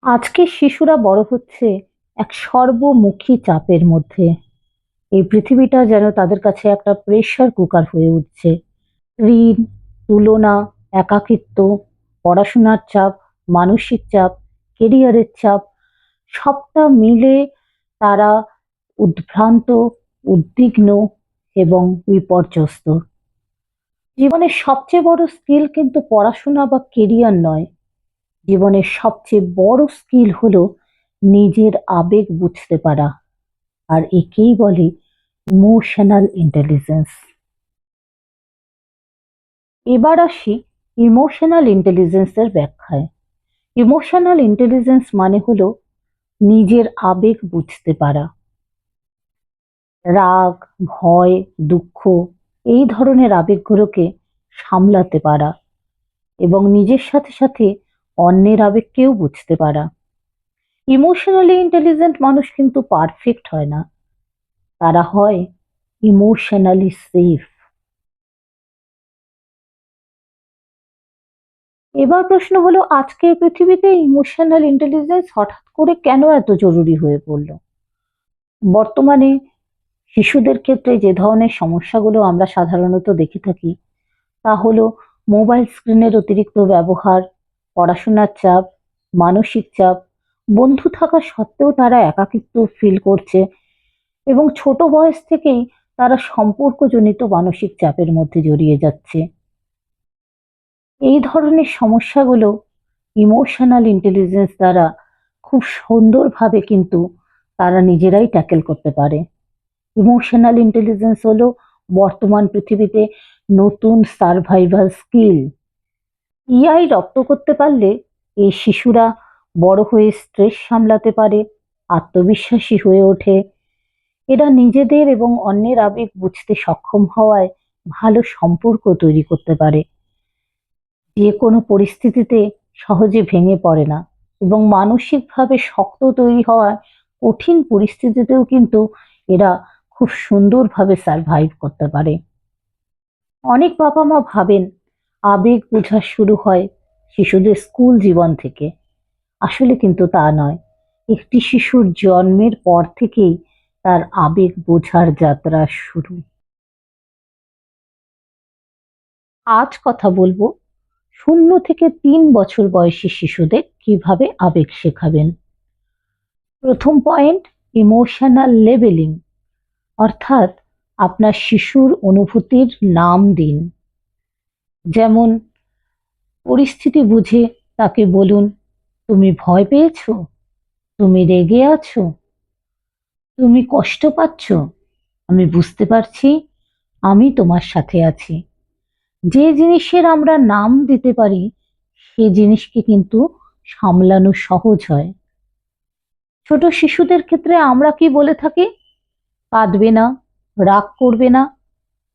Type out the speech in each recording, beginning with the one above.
আজকে শিশুরা বড় হচ্ছে এক সর্বমুখী চাপের মধ্যে। এই পৃথিবীটা যেন তাদের কাছে একটা প্রেসার কুকার হয়ে উঠছে। ঋণ, তুলনা, একাকিত্ব, পড়াশোনার চাপ, মানসিক চাপ, কেরিয়ারের চাপ, সবটা মিলে তারা উদ্ভ্রান্ত, উদ্বিগ্ন এবং বিপর্যস্ত। জীবনের সবচেয়ে বড় স্কিল কিন্তু পড়াশোনা বা কেরিয়ার নয়। জীবনের সবচেয়ে বড় স্কিল হলো নিজের আবেগ বুঝতে পারা, আর একেই বলে ইমোশনাল ইন্টেলিজেন্স। এবার আসি ইমোশনাল ইন্টেলিজেন্সের ব্যাখ্যায়। ইমোশনাল ইন্টেলিজেন্স মানে হলো নিজের আবেগ বুঝতে পারা। রাগ, ভয়, দুঃখ, এই ধরনের আবেগগুলোকে সামলাতে পারা এবং নিজের সাথে সাথে অন্যের আবেগকেও বুঝতে পারা। ইমোশনালি ইন্টেলিজেন্ট মানুষ কিন্তু পারফেক্ট হয় না, তারা হয় ইমোশনালি সেফ। এবার প্রশ্ন হলো, আজকের পৃথিবীতে ইমোশনাল ইন্টেলিজেন্স হঠাৎ করে কেন এত জরুরি হয়ে পড়ল? বর্তমানে শিশুদের ক্ষেত্রে যে ধরনের সমস্যাগুলো আমরা সাধারণত দেখে থাকি তা হলো মোবাইল স্ক্রিনের অতিরিক্ত ব্যবহার, পড়াশোনার চাপ, মানসিক চাপ, বন্ধু থাকা সত্ত্বেও তারা একাকিত্ব ফিল করছে এবং ছোট বয়স থেকেই তারা সম্পর্কজনিত মানসিক চাপের মধ্যে জড়িয়ে যাচ্ছে। এই ধরনের সমস্যাগুলো ইমোশনাল ইন্টেলিজেন্স দ্বারা খুব সুন্দরভাবে কিন্তু তারা নিজেরাই ট্যাকেল করতে পারে। ইমোশনাল ইন্টেলিজেন্স হলো বর্তমান পৃথিবীতে নতুন সার্ভাইভাল স্কিল। ইআই রপ্ত করতে পারলে এই শিশুরা বড় হয়ে স্ট্রেস সামলাতে পারে, আত্মবিশ্বাসী হয়ে ওঠে। এরা নিজেদের এবং অন্যের আবেগ বুঝতে সক্ষম হওয়ায় ভালো সম্পর্ক তৈরি করতে পারে, যে কোনো পরিস্থিতিতে সহজে ভেঙে পড়ে না এবং মানসিকভাবে শক্ত তৈরি হওয়ায় কঠিন পরিস্থিতিতেও কিন্তু এরা খুব সুন্দরভাবে সারভাইভ করতে পারে। অনেক বাবা মা ভাবেন আবেগ বোঝা শুরু হয় শিশুদের স্কুল জীবন থেকে। আসলে কিন্তু তা নয়। একটি শিশুর জন্মের পর থেকেই তার আবেগ বোঝার যাত্রা শুরু। আজ কথা বলবো 0 থেকে 3 বছর বয়সী শিশুদের কিভাবে আবেগ শেখাবেন। প্রথম পয়েন্ট, ইমোশনাল লেবেলিং, অর্থাৎ আপনার শিশুর অনুভূতির নাম দিন। যেমন পরিস্থিতি বুঝে তাকে বলুন, তুমি ভয় পেয়েছো, তুমি রেগে আছো, তুমি কষ্ট পাচ্ছ, আমি বুঝতে পারছি, আমি তোমার সাথে আছি। যে জিনিসের আমরা নাম দিতে পারি সে জিনিসকে কিন্তু সামলানো সহজ হয়। ছোট শিশুদের ক্ষেত্রে আমরা কি বলে থাকি? কাঁদবে না, রাগ করবে না,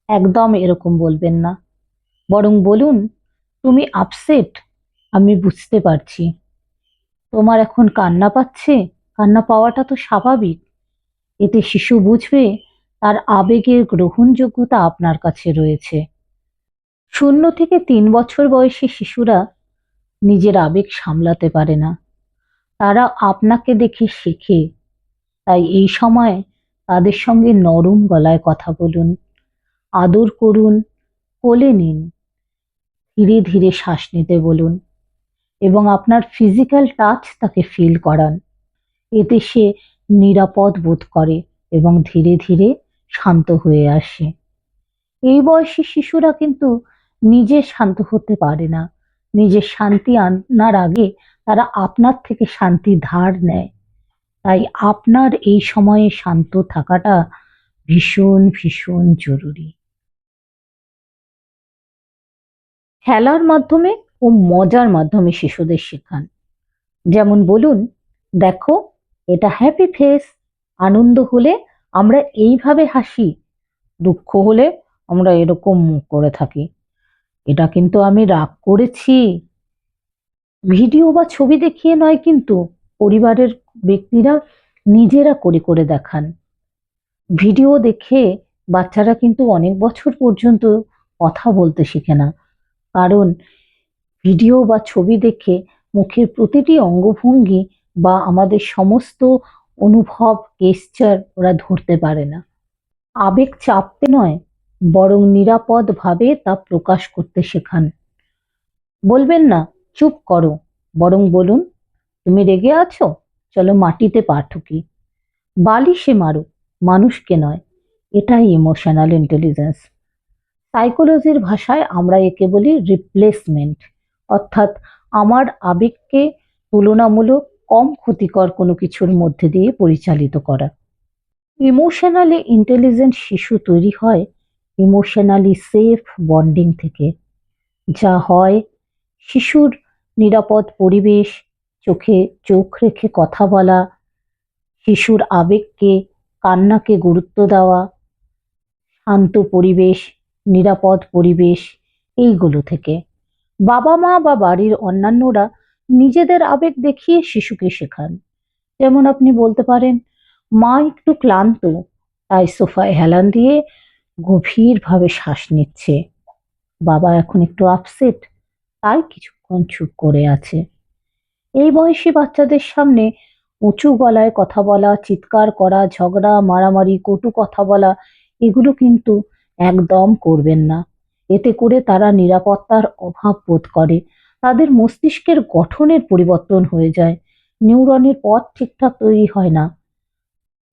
একদম এরকম বলবেন না। বরং বলুন, তুমি আপসেট, আমি বুঝতে পারছি। তোমার এখন কান্না পাচ্ছে, কান্না পাওয়াটা তো স্বাভাবিক। এতে শিশু বুঝবে তার আবেগের গ্রহণযোগ্যতা আপনার কাছে রয়েছে। 0 থেকে 3 বছর বয়সী শিশুরা নিজের আবেগ সামলাতে পারে না, তারা আপনাকে দেখে শেখে। তাই এই সময় তাদের সঙ্গে নরম গলায় কথা বলুন, আদর করুন, কোলে নিন, ধীরে ধীরে শ্বাস নিতে বলুন এবং আপনার ফিজিক্যাল টাচ তাকে ফিল করান। এতে সে নিরাপদ বোধ করে এবং ধীরে ধীরে শান্ত হয়ে আসে। এই বয়সী শিশুরা কিন্তু নিজে শান্ত হতে পারে না। নিজের শান্তি আনার আগে তারা আপনার থেকে শান্তি ধার নেয়। তাই আপনার এই সময়ে শান্ত থাকাটা ভীষণ ভীষণ জরুরি। খেলার মাধ্যমে ও মজার মাধ্যমে শিশুদের শেখান। যেমন বলুন, দেখো এটা হ্যাপি ফেস, আনন্দ হলে আমরা এইভাবে হাসি, দুঃখ হলে আমরা এরকম মুখ করে থাকি, এটা কিন্তু আমি রাগ করেছি। ভিডিও বা ছবি দেখিয়ে নয়, কিন্তু পরিবারের ব্যক্তিরা নিজেরা করে করে দেখান। ভিডিও দেখে বাচ্চারা কিন্তু অনেক বছর পর্যন্ত কথা বলতে শেখে না, কারণ ভিডিও বা ছবি দেখে মুখের প্রতিটি অঙ্গভঙ্গি বা আমাদের সমস্ত অনুভব গেস্টার ওরা ধরতে পারে না। আবেগ চাপতে নয়, বরং নিরাপদভাবে তা প্রকাশ করতে শেখান। বলবেন না চুপ করো, বরং বলুন তুমি রেগে আছো, চলো মাটিতে পা ঠুকি, বালিশে মারো, মানুষকে নয়। এটাই ইমোশনাল ইন্টেলিজেন্স। সাইকোলজির ভাষায় আমরা একে বলি রিপ্লেসমেন্ট, অর্থাৎ আমার আবেগকে তুলনামূলক কম ক্ষতিকর কোনো কিছুর মধ্যে দিয়ে পরিচালিত করা। ইমোশনালি ইন্টেলিজেন্ট শিশু তৈরি হয় ইমোশনালি সেফ বন্ডিং থেকে। যা হয় শিশুর নিরাপদ পরিবেশ, চোখে চোখ রেখে কথা বলা, শিশুর আবেগকে কান্নাকে গুরুত্ব দেওয়া, শান্ত পরিবেশ, নিরাপদ পরিবেশ, এইগুলো থেকে। বাবা মা বা বাড়ির অন্যান্যরা নিজেদের আবেগ দেখিয়ে শিশুকে শেখান। যেমন আপনি বলতে পারেন, মা একটু ক্লান্ত, তাই সোফায় হেলান দিয়ে গভীরভাবে শ্বাস নিচ্ছে। বাবা এখন একটু আপসেট, তাই কিছুক্ষণ চুপ করে আছে। এই বয়সী বাচ্চাদের সামনে উঁচু গলায় কথা বলা, চিৎকার করা, ঝগড়া, মারামারি, কটু কথা বলা, এগুলো কিন্তু একদম করবেন না। এতে করে তারা নিরাপত্তার অভাব বোধ করে, তাদের মস্তিষ্কের গঠনের পরিবর্তন হয়ে যায়, নিউরনের পথ ঠিকঠাক তৈরি হয় না।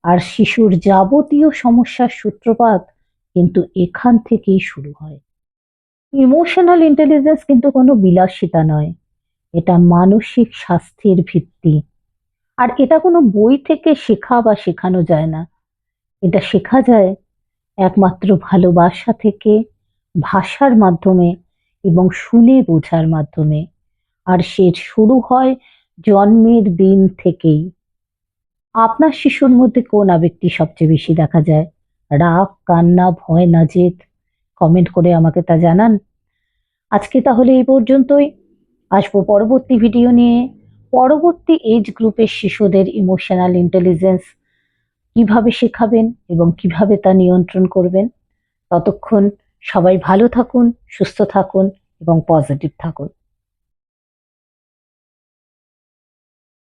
আর শিশুর যাবতীয় সমস্যার সূত্রপাত কিন্তু এখান থেকেই শুরু হয়। ইমোশনাল ইন্টেলিজেন্স কিন্তু কোনো বিলাসিতা নয়, এটা মানসিক স্বাস্থ্যের ভিত্তি। আর এটা কোনো বই থেকে শেখা বা শেখানো যায় না। এটা শেখা যায় একমাত্র ভালোবাসা থেকে, ভাষার মাধ্যমে এবং শুনে বোঝার মাধ্যমে। আর সে শুরু হয় জন্মের দিন থেকেই। আপনার শিশুর মধ্যে কোন আবেগটি সবচেয়ে বেশি দেখা যায়? রাগ, কান্না, ভয় না জেদ? কমেন্ট করে আমাকে তা জানান। আজকে তাহলে এই পর্যন্তই। আসবো পরবর্তী ভিডিও নিয়ে। পরবর্তী এজ গ্রুপের শিশুদের ইমোশনাল ইন্টেলিজেন্স কিভাবে শেখাবেন এবং কিভাবে তা নিয়ন্ত্রণ করবেন। ততক্ষণ সবাই ভালো থাকুন, সুস্থ থাকুন এবং পজিটিভ থাকুন।